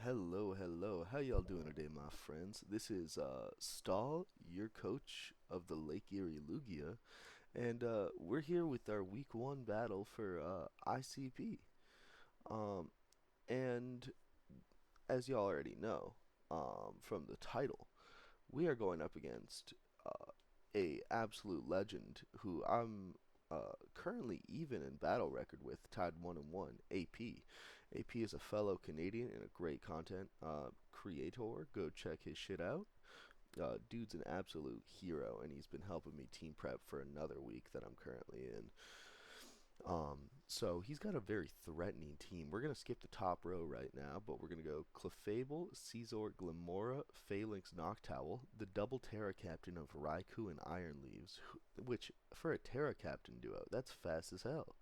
Hello, hello. How y'all doing today, my friends? This is Stal, your coach of the Lake Erie Lugia, and we're here with our Week 1 battle for ICP. Um, and as y'all already know from the title, we are going up against a absolute legend who I'm currently even in battle record with, tied 1-1, AP. AP is a fellow Canadian and a great content creator. Go check his shit out. Dude's an absolute hero, and he's been helping me team prep for another week that I'm currently in. So he's got a very threatening team. We're gonna skip the top row right now, but we're gonna go Clefable, Scizor, Glimora, Phalanx, Noctowl, the double Terra Captain of Raikou and Iron Leaves, which for a Terra Captain duo, that's fast as hell.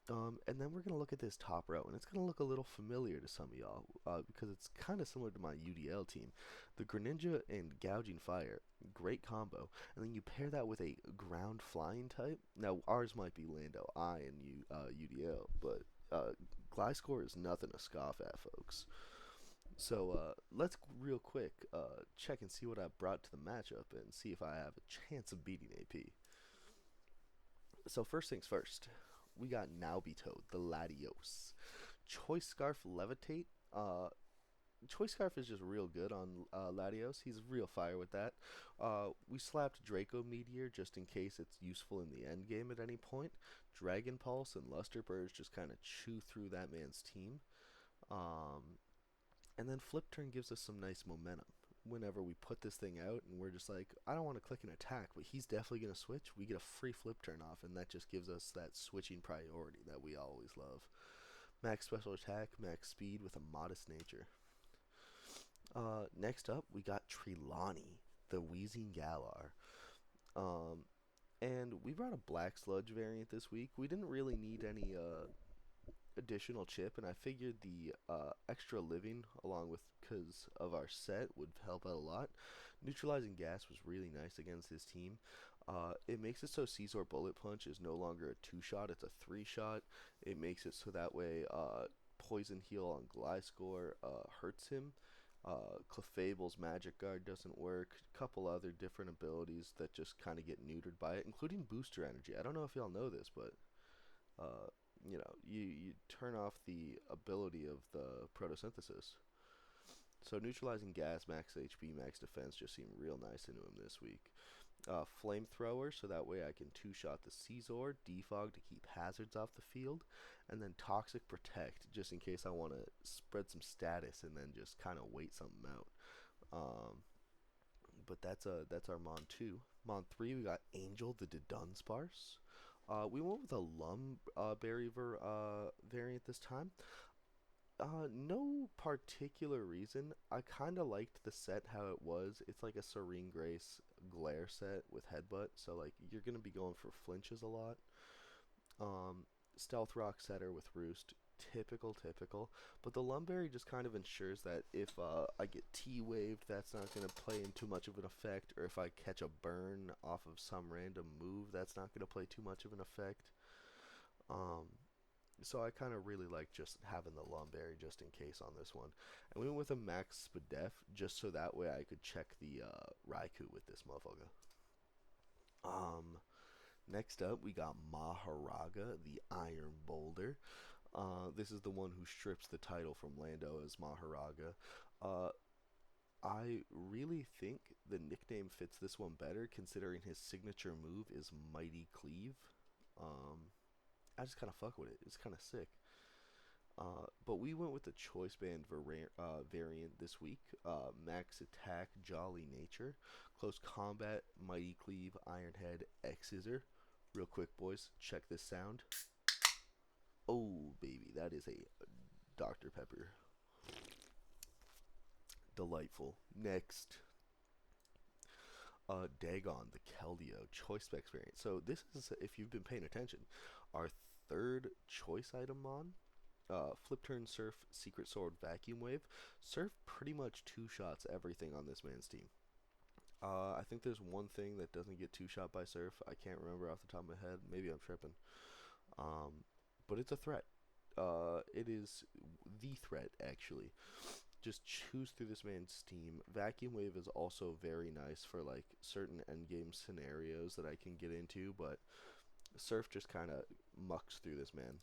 And then we're gonna look at this top row, and it's gonna look a little familiar to some of y'all because it's kind of similar to my UDL team. The Greninja and Gouging Fire, great combo, and then you pair that with a ground flying type. Now ours might be Lando I and UDL, but Gliscor is nothing to scoff at, folks. So let's real quick check and see what I brought to the matchup and see if I have a chance of beating AP. So first things first, we got Naubito, the Latios. Choice Scarf Levitate. Choice Scarf is just real good on Latios. He's real fire with that. We slapped Draco Meteor just in case it's useful in the end game at any point. Dragon Pulse and Luster Purge just kind of chew through that man's team. Um, and then Flip Turn gives us some nice momentum. Whenever we put this thing out and we're just like, I don't want to click an attack, but he's definitely going to switch, we get a free Flip Turn off, and that just gives us that switching priority that we always love. Max special attack, max speed with a modest nature. Next up, we got Trelawney, the Wheezing Galar. Um, and we brought a Black Sludge variant this week. We didn't really need any additional chip, and I figured the extra living along with because of our set would help out a lot. Neutralizing gas was really nice against his team. It makes it so Scizor Bullet Punch is no longer a 2-shot, it's a 3-shot. It makes it so that way Poison Heal on Gliscor hurts him. Clefable's Magic Guard doesn't work. A couple other different abilities that just kind of get neutered by it, including Booster Energy. I don't know if y'all know this, but uh, you turn off the ability of the photosynthesis. So neutralizing gas, max HP, max defense just seemed real nice into him this week. Flamethrower, so that way I can two-shot the Scizor, defog to keep hazards off the field, and then Toxic Protect, just in case I want to spread some status and then just kind of wait something out. Um, but that's our Mon 2. Mon 3, we got Angel the Dunsparce. We went with a Lum Berry variant this time. No particular reason. I kind of liked the set how it was. It's like a Serene Grace glare set with headbutt, so like you're gonna be going for flinches a lot. Stealth Rock setter with Roost, typical. But the Lumberry just kind of ensures that if I get T-waved, that's not gonna play in too much of an effect, or if I catch a burn off of some random move, that's not gonna play too much of an effect. Um, so I kind of really like just having the Lumberry just in case on this one. And we went with a max Spadef just so that way I could check the Raikou with this motherfucker. Um, Next up, we got Maharaga, the Iron Boulder. This is the one who strips the title from Lando as Maharaga. Uh, I really think the nickname fits this one better considering his signature move is Mighty Cleave. Um, I just kind of fuck with it. It's kind of sick. But we went with the choice band variant this week. Max attack, jolly nature, close combat, mighty cleave, iron head, X scissor. Real quick, boys, check this sound. Oh, baby, that is a Dr. Pepper. Delightful. Next, Dagon, the Keldeo choice specs variant. So this is, if you've been paying attention, our third choice item on Flip Turn, Surf, Secret Sword, Vacuum Wave. Surf pretty much two-shots everything on this man's team. I think there's one thing that doesn't get two-shot by Surf. I can't remember off the top of my head. Maybe I'm tripping. But it's a threat. It is the threat, actually. just choose through this man's steam. Vacuum Wave is also very nice for like certain endgame scenarios that I can get into, but Surf just kind of mucks through this man.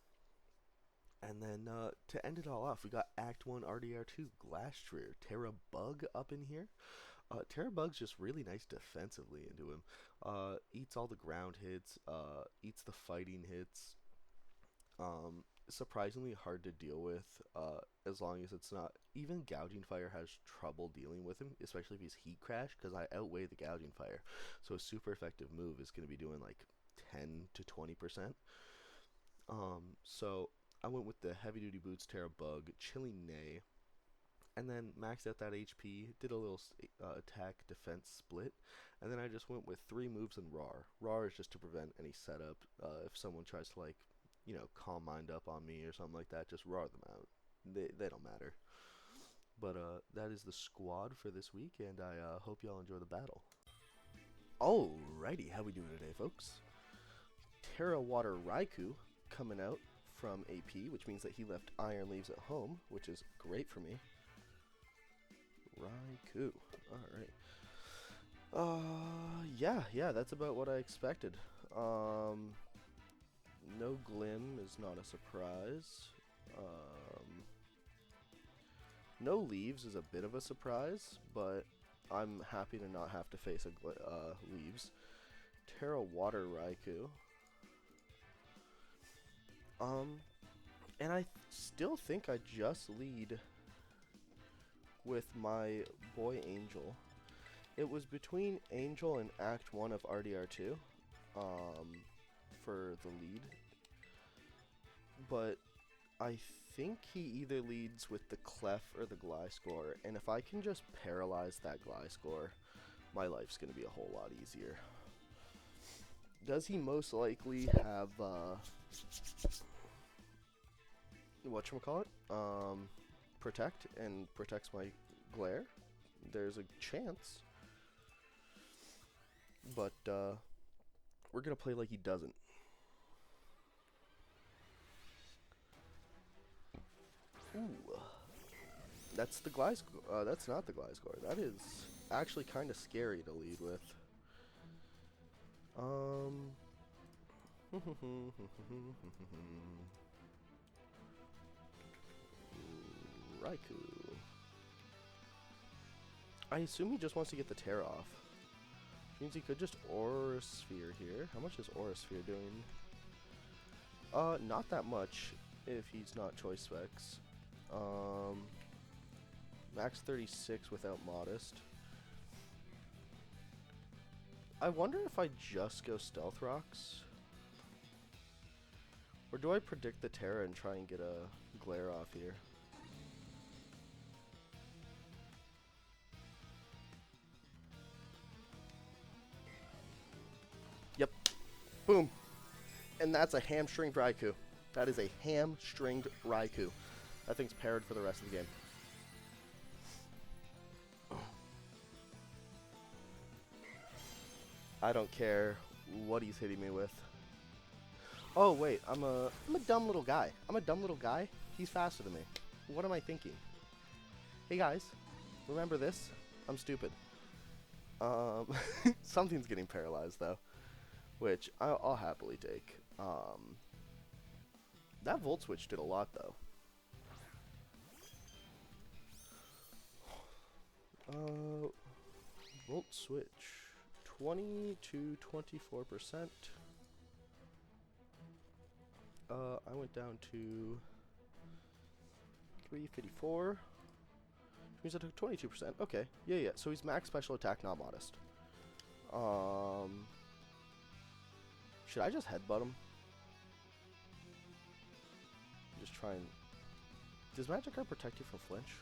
And then to end it all off, we got Act 1 RDR2 Glastrier. Terra Bug up in here. Terra Bug's just really nice defensively into him. Eats all the ground hits, eats the fighting hits. Surprisingly hard to deal with, as long as it's not. Even Gouging Fire has trouble dealing with him, especially if he's Heat Crash, because I outweigh the Gouging Fire. So a super effective move is going to be doing like 10 to 20%. So I went with the Heavy Duty Boots, Terra Bug, Chilling Neigh, and then maxed out that HP, did a little attack defense split, and then I just went with 3 moves and Rar. Rar is just to prevent any setup. If someone tries to, like, calm mind up on me or something like that, just Rar them out. They don't matter. But that is the squad for this week, and I hope y'all enjoy the battle. Alrighty, how we doing today, folks? Terra Water Raikou coming out from AP, which means that he left Iron Leaves at home, which is great for me. Raikou. Alright. Yeah, that's about what I expected. No Glim is not a surprise. No Leaves is a bit of a surprise, but I'm happy to not have to face a Leaves. Terra Water Raikou. And I still think I just lead with my boy Angel. It was between Angel and Act 1 of RDR2 for the lead. But I think he either leads with the Clef or the Gliscor, and if I can just paralyze that Gliscor, my life's going to be a whole lot easier. Does he most likely have whatchamacallit? Protect, and protects my glare? There's a chance. But we're gonna play like he doesn't. Ooh. That's the Gliscor. That's not the Gliscor. That is actually kind of scary to lead with. Raikou. I assume he just wants to get the Terra off. Which means he could just Aura Sphere here. How much is Aura Sphere doing? Not that much if he's not Choice Specs. Max 36 without Modest. I wonder if I just go Stealth Rocks. Or do I predict the Terra and try and get a Glare off here? Yep. Boom. And that's a hamstringed Raikou. That is a hamstringed Raikou. That thing's paired for the rest of the game. I don't care what he's hitting me with. Oh, wait. I'm a dumb little guy. I'm a dumb little guy. He's faster than me. What am I thinking? Hey, guys. Remember this? I'm stupid. Something's getting paralyzed, though. Which I'll happily take. That Volt Switch did a lot, though. Volt Switch. 20 to 24%. I went down to 354. Which means I took 22%. Okay. Yeah. So he's max special attack, not modest. Should I just headbutt him? Just try and... Does Magikarp protect you from flinch?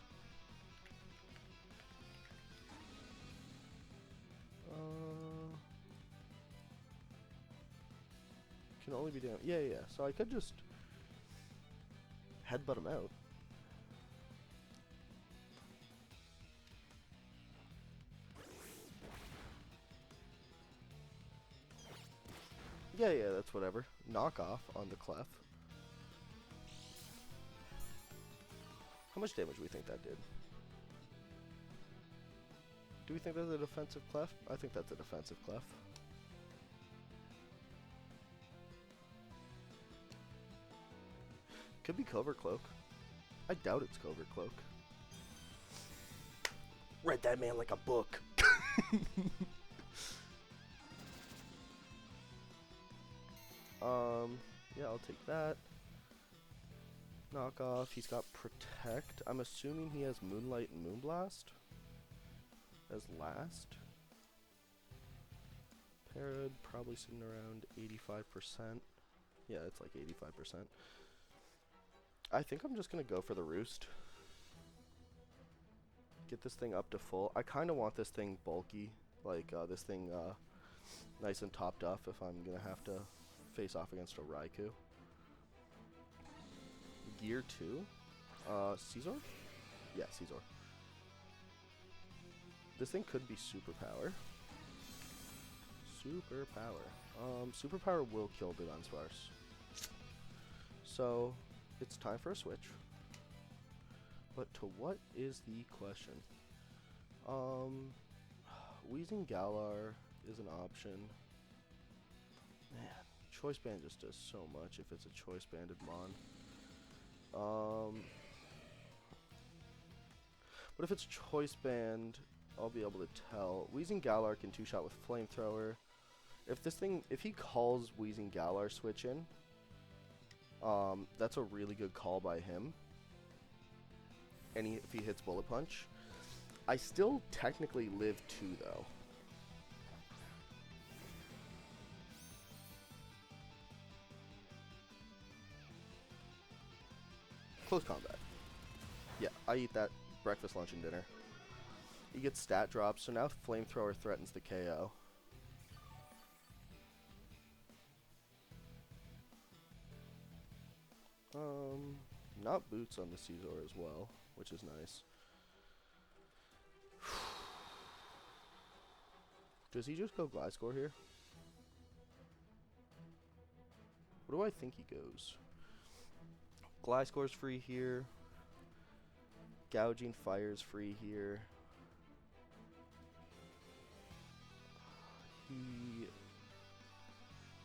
Can only be down. Yeah. So I could just headbutt him out. Yeah, that's whatever. Knockoff on the Clef. How much damage do we think that did? Do we think that's a defensive clef? I think that's a defensive clef. Could be Covert Cloak. I doubt it's Covert Cloak. Read that man like a book. Yeah, I'll take that. Knockoff. He's got Protect. I'm assuming he has Moonlight and Moonblast as last. Parad probably sitting around 85%. Yeah, it's like 85%. I think I'm just gonna go for the Roost. Get this thing up to full. I kind of want this thing bulky, like this thing nice and topped off if I'm gonna have to face off against a Raikou. Gear 2. Scizor? Yeah, Scizor. This thing could be Superpower. Superpower will kill Dunsparce. So, it's time for a switch. But to what is the question? Wheezing Galar is an option. Man, Choice Band just does so much if it's a Choice Banded Mon. But if it's Choice Band, I'll be able to tell. Wheezing Galar can two-shot with Flamethrower. If he calls Wheezing Galar switch in, that's a really good call by him. And if he hits Bullet Punch, I still technically live 2 though. Close combat. Yeah, I eat that breakfast, lunch, and dinner. He gets stat drops, so now Flamethrower threatens the KO. Not Boots on the Scizor as well, which is nice. Does he just go Gliscor here? What do I think he goes? Gliscor's free here. Gouging Fire's free here.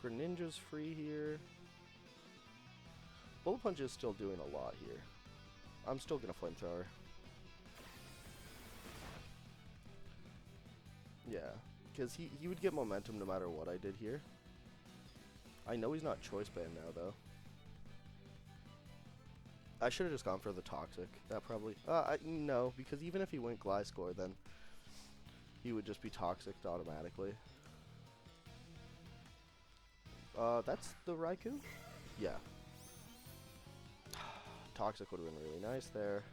Greninja's free here. Bullet Punch is still doing a lot here. I'm still gonna Flamethrower. Yeah, because he would get momentum no matter what I did here. I know he's not Choice Band now, though. I should have just gone for the Toxic. That probably... no, because even if he went Gliscor, then he would just be Toxic automatically. That's the Raikou? Yeah. Toxic would have been really nice there.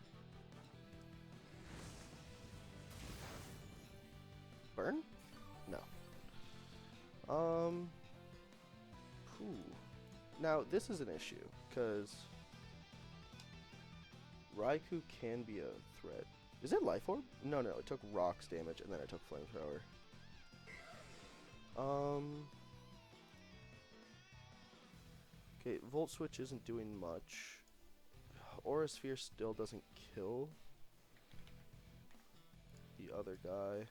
Burn? No. Now, this is an issue, because Raikou can be a threat. Is it Life Orb? No, it took Rocks damage, and then it took Flamethrower. Okay, Volt Switch isn't doing much. Aura Sphere still doesn't kill the other guy.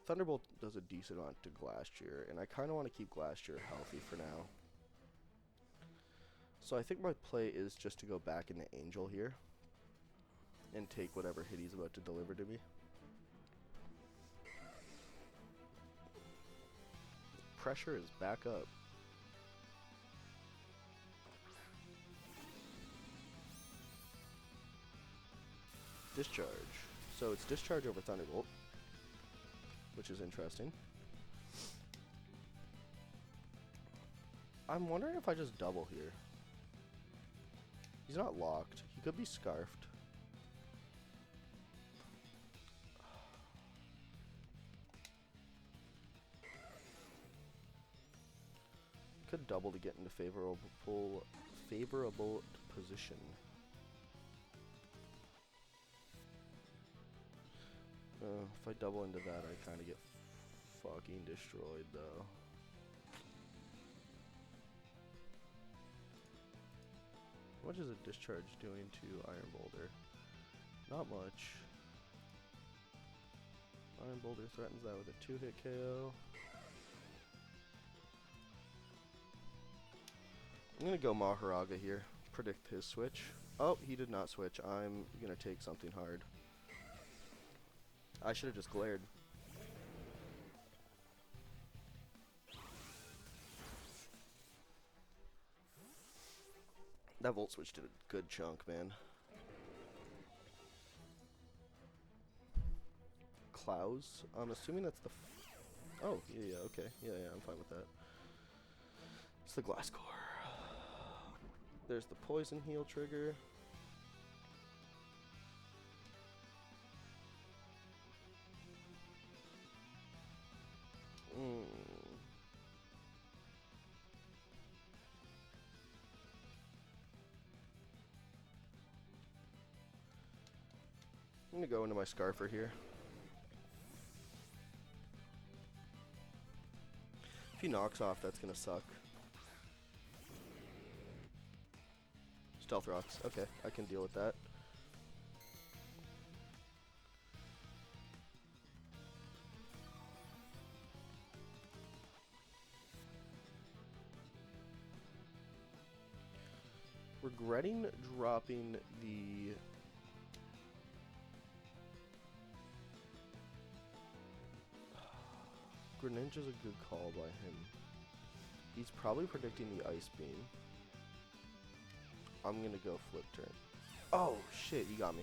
Thunderbolt does a decent amount to Glastrier, and I kind of want to keep Glastrier healthy for now. So I think my play is just to go back into Angel here and take whatever hit he's about to deliver to me. Pressure is back up. Discharge. So it's Discharge over Thunderbolt, which is interesting. I'm wondering if I just double here. He's not locked. He could be Scarfed. Could double to get into favorable position. If I double into that, I kind of get fucking destroyed, though. much is a discharge doing to Iron Boulder? Not much. Iron Boulder threatens that with a 2-hit KO. I'm gonna go Maharaga here. Predict his switch. Oh, he did not switch. I'm gonna take something hard. I should have just glared. That Volt Switch did a good chunk, man. Klaus? I'm assuming that's the... oh, yeah, okay. Yeah, I'm fine with that. It's the Glass Core. There's the Poison Heal trigger. I'm gonna go into my Scarfer here. If he knocks off, that's gonna suck. Stealth Rocks. Okay, I can deal with that. Regretting dropping the... Greninja's a good call by him. He's probably predicting the Ice Beam. I'm gonna go Flip Turn. Oh, shit, he got me.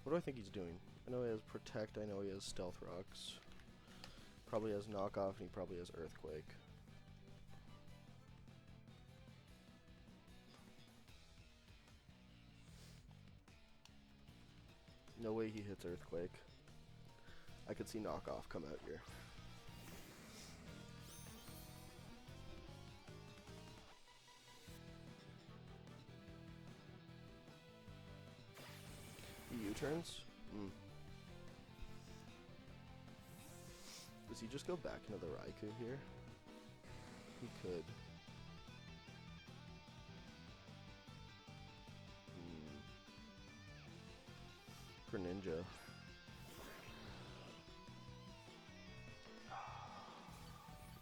What do I think he's doing? I know he has Protect, I know he has Stealth Rocks. Probably has Knockoff, and he probably has Earthquake. No way he hits Earthquake. I could see Knockoff come out here. He U-turns? Does he just go back into the Raikou here? He could. Greninja.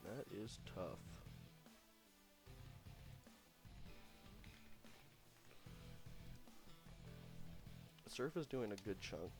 That is tough. Surf is doing a good chunk.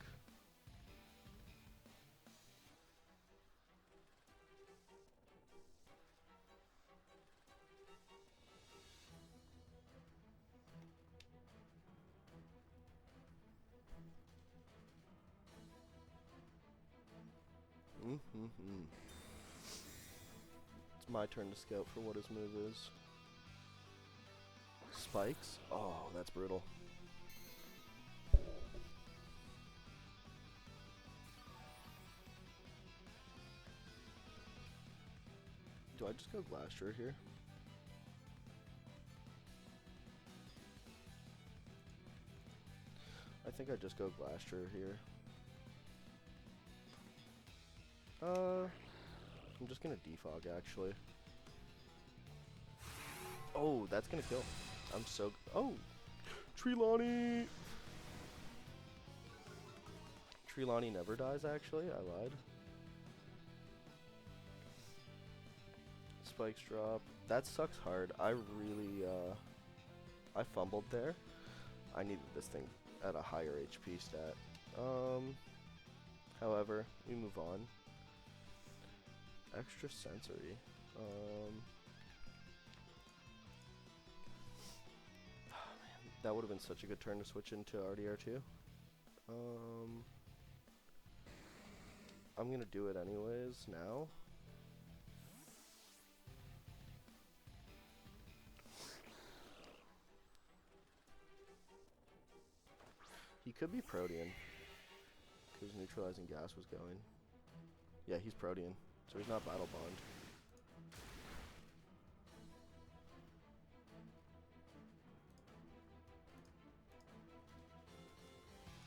It's my turn to scout for what his move is. Spikes? Oh, that's brutal. Do I just go Glacier here? I think I just go Glacier here. I'm just gonna defog actually. Oh, that's gonna kill. I'm so... oh! Trelawney! Trelawney never dies actually, I lied. Spikes drop. That sucks hard. I really, I fumbled there. I needed this thing at a higher HP stat. However, we move on. Extra sensory. That would have been such a good turn to switch into RDR2. I'm gonna do it anyways now. He could be Protean, because neutralizing gas was going. Yeah, he's Protean, so he's not Battle Bond.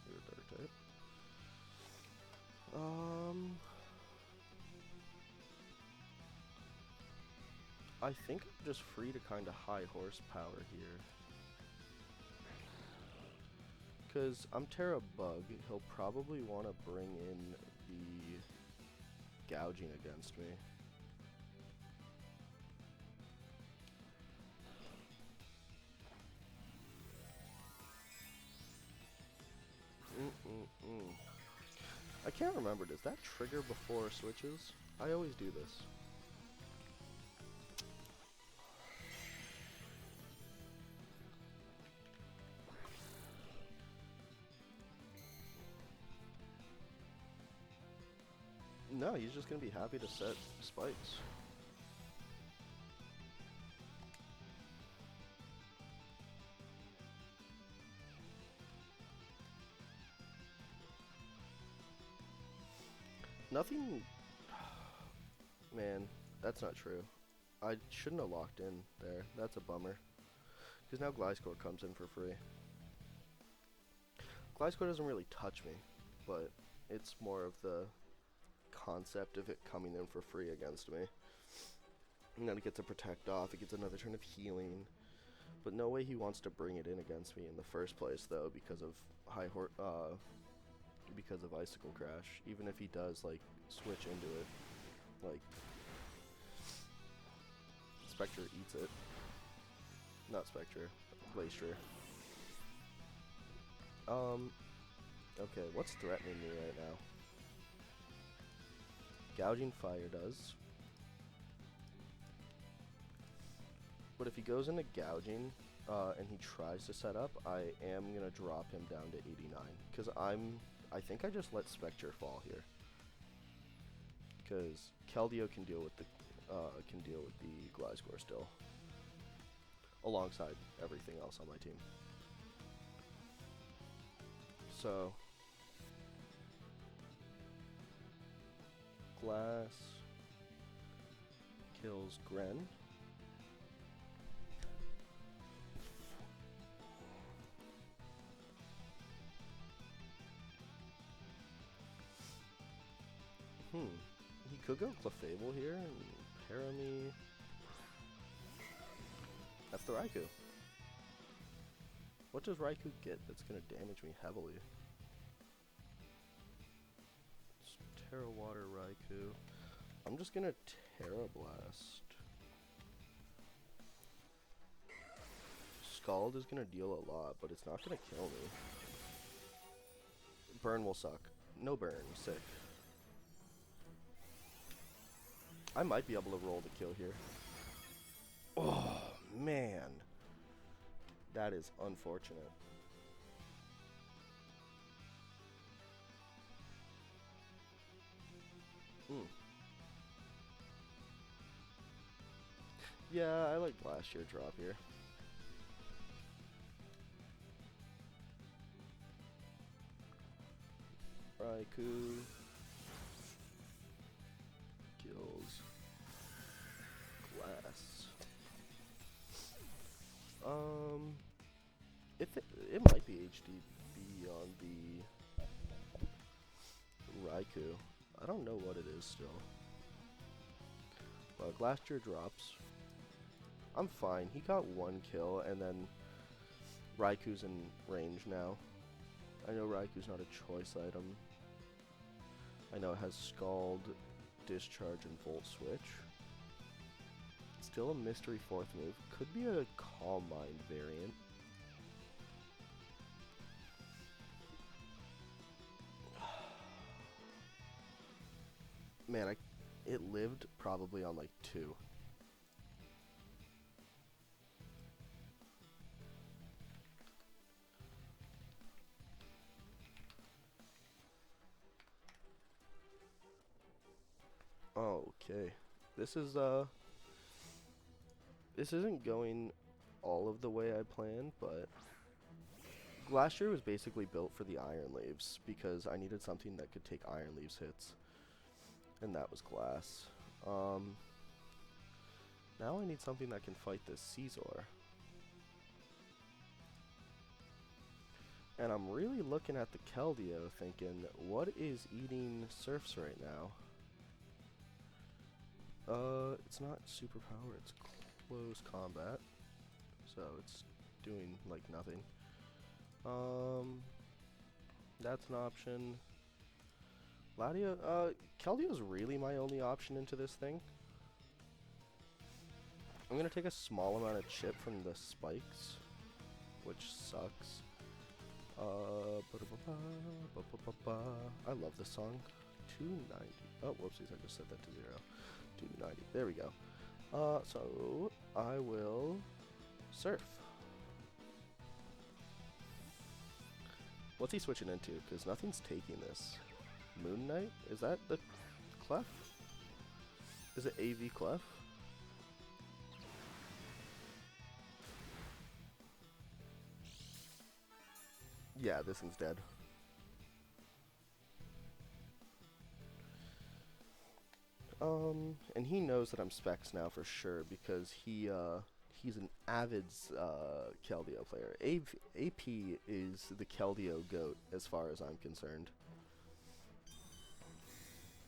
You're a Dark type. I think I'm just free to kind of high horsepower here. Because I'm Terra Bug, he'll probably want to bring in the gouging against me. I can't remember, does that trigger before switches? I always do this. No, he's just gonna be happy to set spikes. Nothing... Man, that's not true. I shouldn't have locked in there. That's a bummer. Because now Gliscor comes in for free. Gliscor doesn't really touch me, but it's more of the concept of it coming in for free against me. And then it gets a protect off, it gets another turn of healing. But no way he wants to bring it in against me in the first place, though, because of because of Icicle Crash. Even if he does, like, switch into it, like, Spectre eats it. Not Spectre, Glacier. Okay, what's threatening me right now? Gouging Fire does. But if he goes into Gouging, and he tries to set up, I am gonna drop him down to 89. Because I think I just let Spectre fall here. Because Keldeo can deal with the Gliscor still. Alongside everything else on my team. So Glass kills Gren. He could go Clefable here and para me. That's the Raikou. What does Raikou get that's gonna damage me heavily? It's Terra Water Raikou. I'm just gonna Terra Blast. Scald is gonna deal a lot, but it's not gonna kill me. Burn will suck. No burn, sick. I might be able to roll the kill here. Oh, man. That is unfortunate. Yeah, I like last year drop here. Raikou kills Glass. It might be HDB on the Raikou. I don't know what it is still. Glacier drops. I'm fine. He got one kill, and then Raikou's in range now. I know Raikou's not a choice item. I know it has Scald, Discharge, and Volt Switch. Still a mystery fourth move. Could be a Calm Mind variant. Man, it lived probably on like 2. Okay. This is, this isn't going all of the way I planned, but Glacier was basically built for the Iron Leaves because I needed something that could take Iron Leaves hits, and that was Glass. Now I need something that can fight this Scizor. And I'm really looking at the Keldeo thinking, what is eating Surfs right now? It's not superpower, it's close combat. So it's doing like nothing. That's an option. Ladia, Keldeo's really my only option into this thing. I'm gonna take a small amount of chip from the spikes, which sucks. I love this song. 290. Oh, whoopsies, I just set that to 0. 290. There we go. So I will surf. What's he switching into? Because nothing's taking this. Moon Knight? Is that the Clef? Is it AV Clef? Yeah, this one's dead. And he knows that I'm Specs now for sure because he's an avid Keldeo player. AP is the Keldeo GOAT as far as I'm concerned.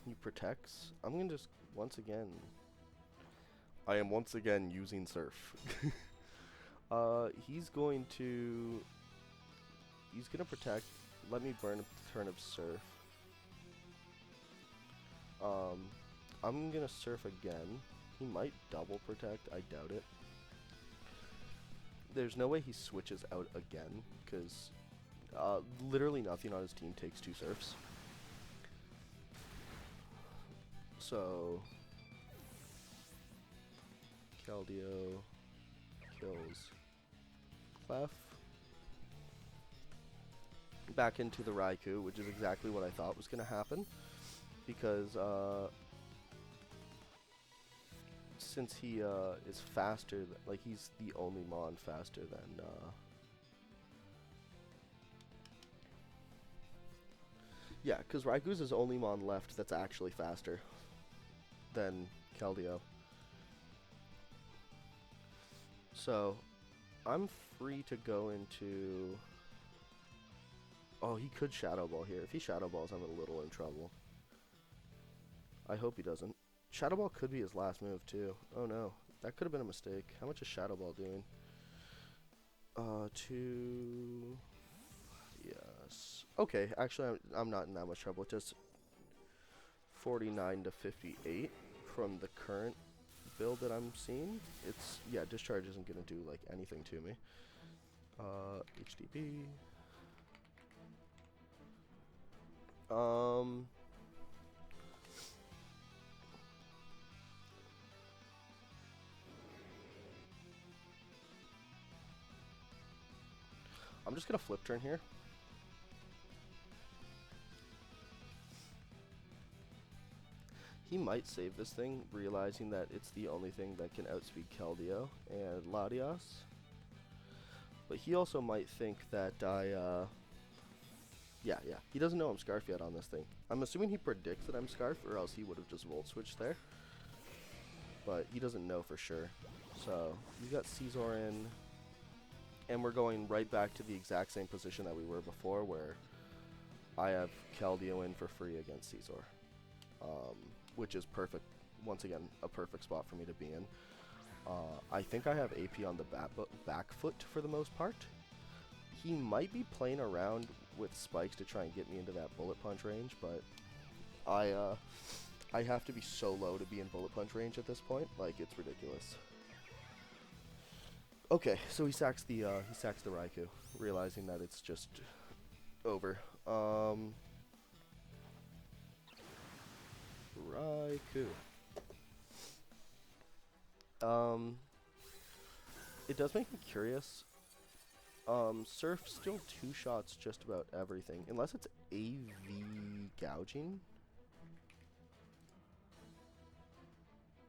He protects. I'm gonna just once again. I am once again using Surf. He's gonna protect. Let me burn a turn of Surf. I'm gonna Surf again. He might double protect. I doubt it. There's no way he switches out again because literally nothing on his team takes 2 Surfs. So Keldeo kills Clef. Back into the Raikou, which is exactly what I thought was going to happen. Because since he is faster, like he's the only Mon faster than yeah, because Raikou's his only Mon left that's actually faster than Keldeo. So I'm free to go into. Oh, he could Shadow Ball here. If he Shadow Balls, I'm a little in trouble. I hope he doesn't. Shadow Ball could be his last move, too. Oh, no. That could have been a mistake. How much is Shadow Ball doing? 2... Yes. Okay, actually, I'm not in that much trouble. Just 49 to 58 from the current build that I'm seeing. It's... Yeah, Discharge isn't going to do, like, anything to me. HDP... I'm just gonna flip turn here. He might save this thing, realizing that it's the only thing that can outspeed Keldeo and Latias. But he also might think that yeah, he doesn't know I'm Scarf yet on this thing. I'm assuming he predicts that I'm Scarf, or else he would have just Volt Switched there. But he doesn't know for sure. So, you got Scizor in, and we're going right back to the exact same position that we were before, where I have Keldeo in for free against Scizor. Which is perfect. Once again, a perfect spot for me to be in. I think I have AP on the back foot for the most part. He might be playing around with spikes to try and get me into that bullet punch range, but I have to be so low to be in bullet punch range at this point. Like, it's ridiculous. Okay, so he sacks the Raikou, realizing that it's just over. Raikou. It does make me curious. Surf still 2-shots just about everything, unless it's AV gouging.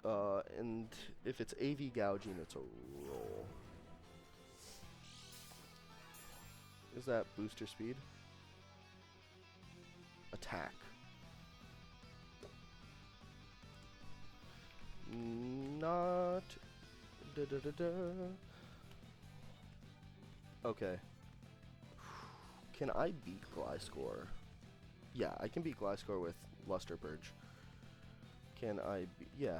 And if it's AV gouging, it's a roll. Is that booster speed? Attack. Not. Da da da da. Okay. Can I beat Gliscor? Yeah, I can beat Gliscor with Luster Purge. Can I be? Yeah.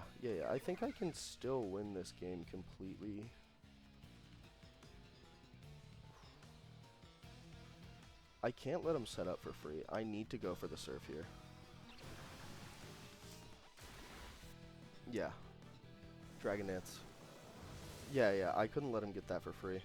I think I can still win this game completely. I can't let him set up for free. I need to go for the surf here. Yeah. Dragon Dance. Yeah, I couldn't let him get that for free.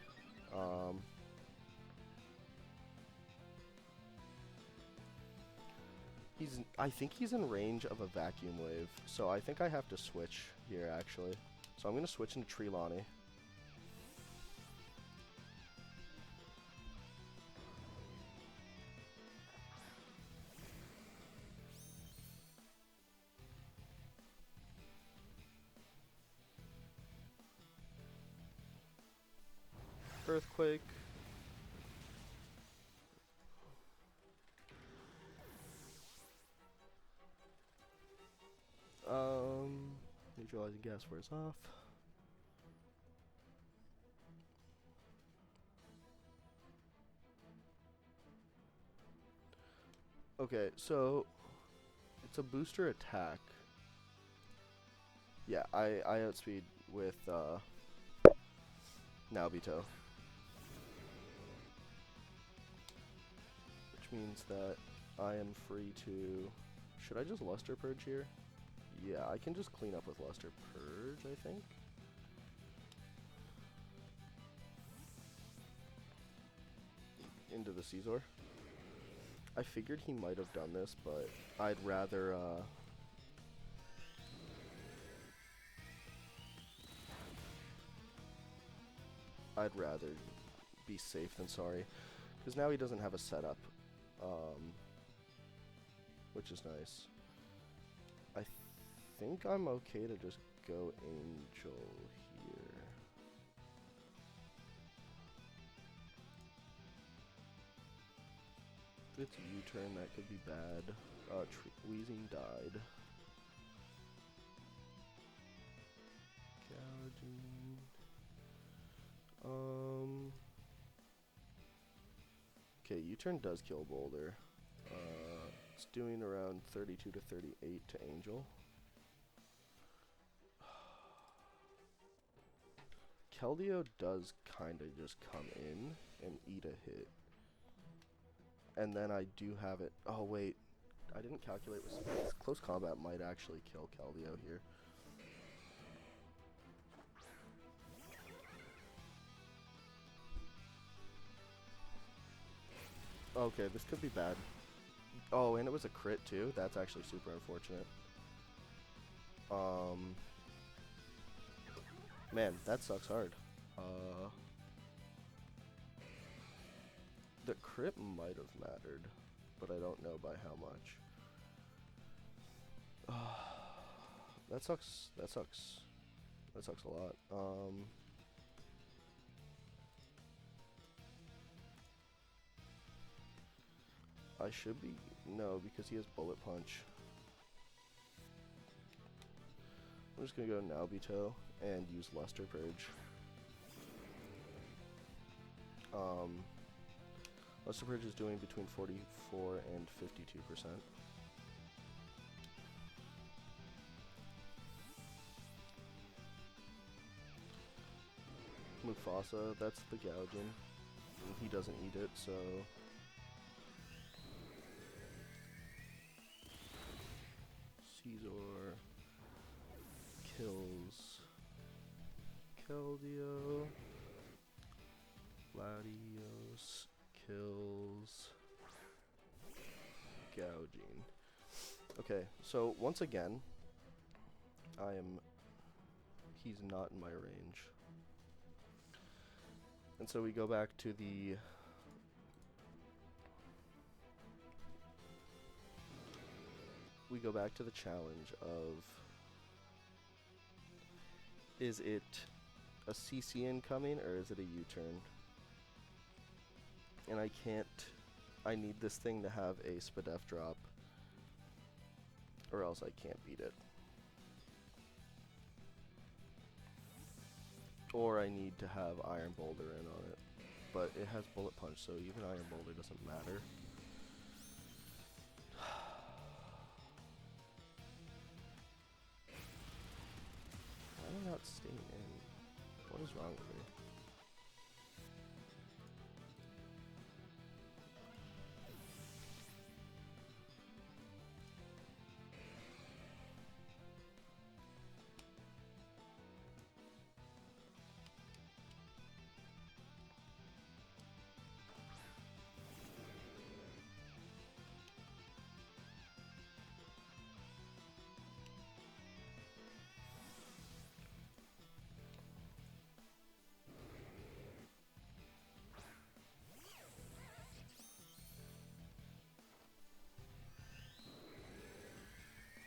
I think he's in range of a Vacuum Wave, so I think I have to switch here, actually. So I'm going to switch into Trelawney. Earthquake. Neutralizing gas wears off. Okay, so it's a booster attack. Yeah, I outspeed with Naobito. Which means that I am free to... Should I just Luster Purge here? Yeah, I can just clean up with Luster Purge, I think. Into the Scizor. I figured he might have done this, but I'd rather, be safe than sorry. Because now he doesn't have a setup, which is nice. I think I'm okay to just go Angel here. If it's U-turn, that could be bad. Wheezing died. Gouging. Okay, U-turn does kill Boulder. It's doing around 32 to 38 to Angel. Keldeo does kind of just come in and eat a hit. And then I do have it. Oh, wait. I didn't calculate with space. Close combat might actually kill Keldeo here. Okay, this could be bad. Oh, and it was a crit too. That's actually super unfortunate. Man, that sucks hard. The crit might have mattered, but I don't know by how much. That sucks. That sucks. That sucks a lot. I should be... No, because he has Bullet Punch. I'm just going to go Naobito and use Luster Purge. Luster Purge is doing between 44 and 52%. Mufasa, that's the gouging. And he doesn't eat it, so... Scizor kills Keldeo. Latios kills gouging. Okay, so once again, he's not in my range. And so we go back to the challenge of Is it a CC incoming or is it a U-turn? And I can't. I need this thing to have a Spadef drop, or else I can't beat it. Or I need to have Iron Boulder in on it. But it has Bullet Punch, so even Iron Boulder doesn't matter. Why am I not staying in? What is wrong with me?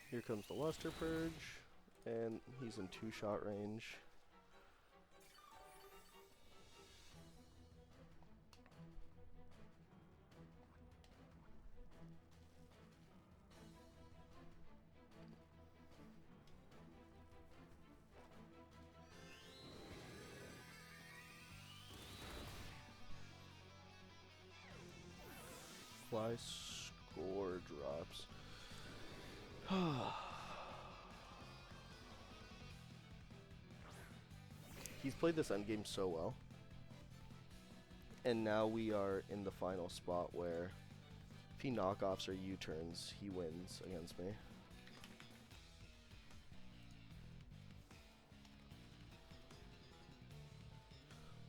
Here comes the Luster Purge, and he's in 2-shot range. Fly score drops. He's played this endgame so well. And now we are in the final spot where if he knockoffs or U-turns, he wins against me.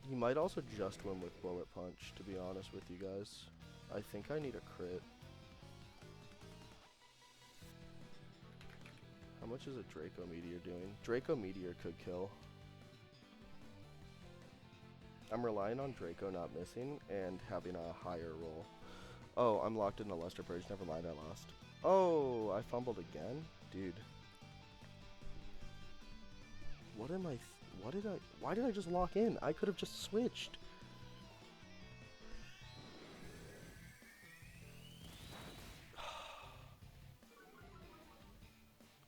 He might also just win with Bullet Punch, to be honest with you guys. I think I need a crit. How much is a Draco Meteor doing? Draco Meteor could kill. I'm relying on Draco not missing and having a higher roll. Oh, I'm locked in a Luster Purge. Never mind, I lost. Oh, I fumbled again? Dude. What am I... why did I just lock in? I could have just switched.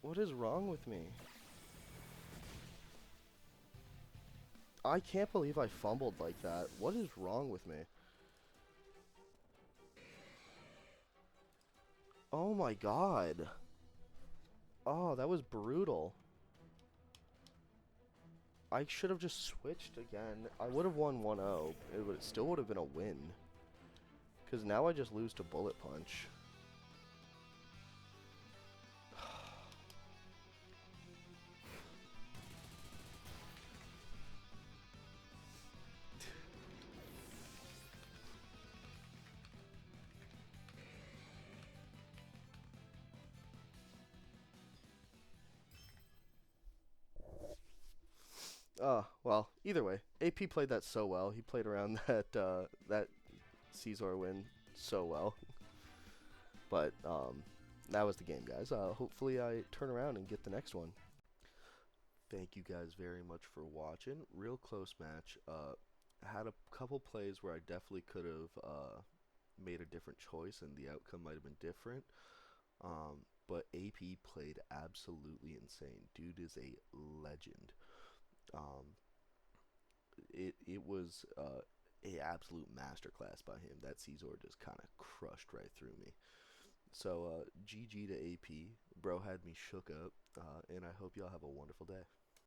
What is wrong with me? I can't believe I fumbled like that. What is wrong with me? Oh my god. Oh, that was brutal. I should have just switched again. I would have won 1-0. It still would have been a win. Because now I just lose to Bullet Punch. Well, either way, AP played that so well. He played around that Scizor win so well. But that was the game, guys. Hopefully I turn around and get the next one. Thank you guys very much for watching. Real close match. Had a couple plays where I definitely could have made a different choice and the outcome might have been different. But AP played absolutely insane. Dude is a legend. Um, it was a absolute masterclass by him. That Scizor just kind of crushed right through me. So GG to AP. Bro had me shook up, and I hope y'all have a wonderful day.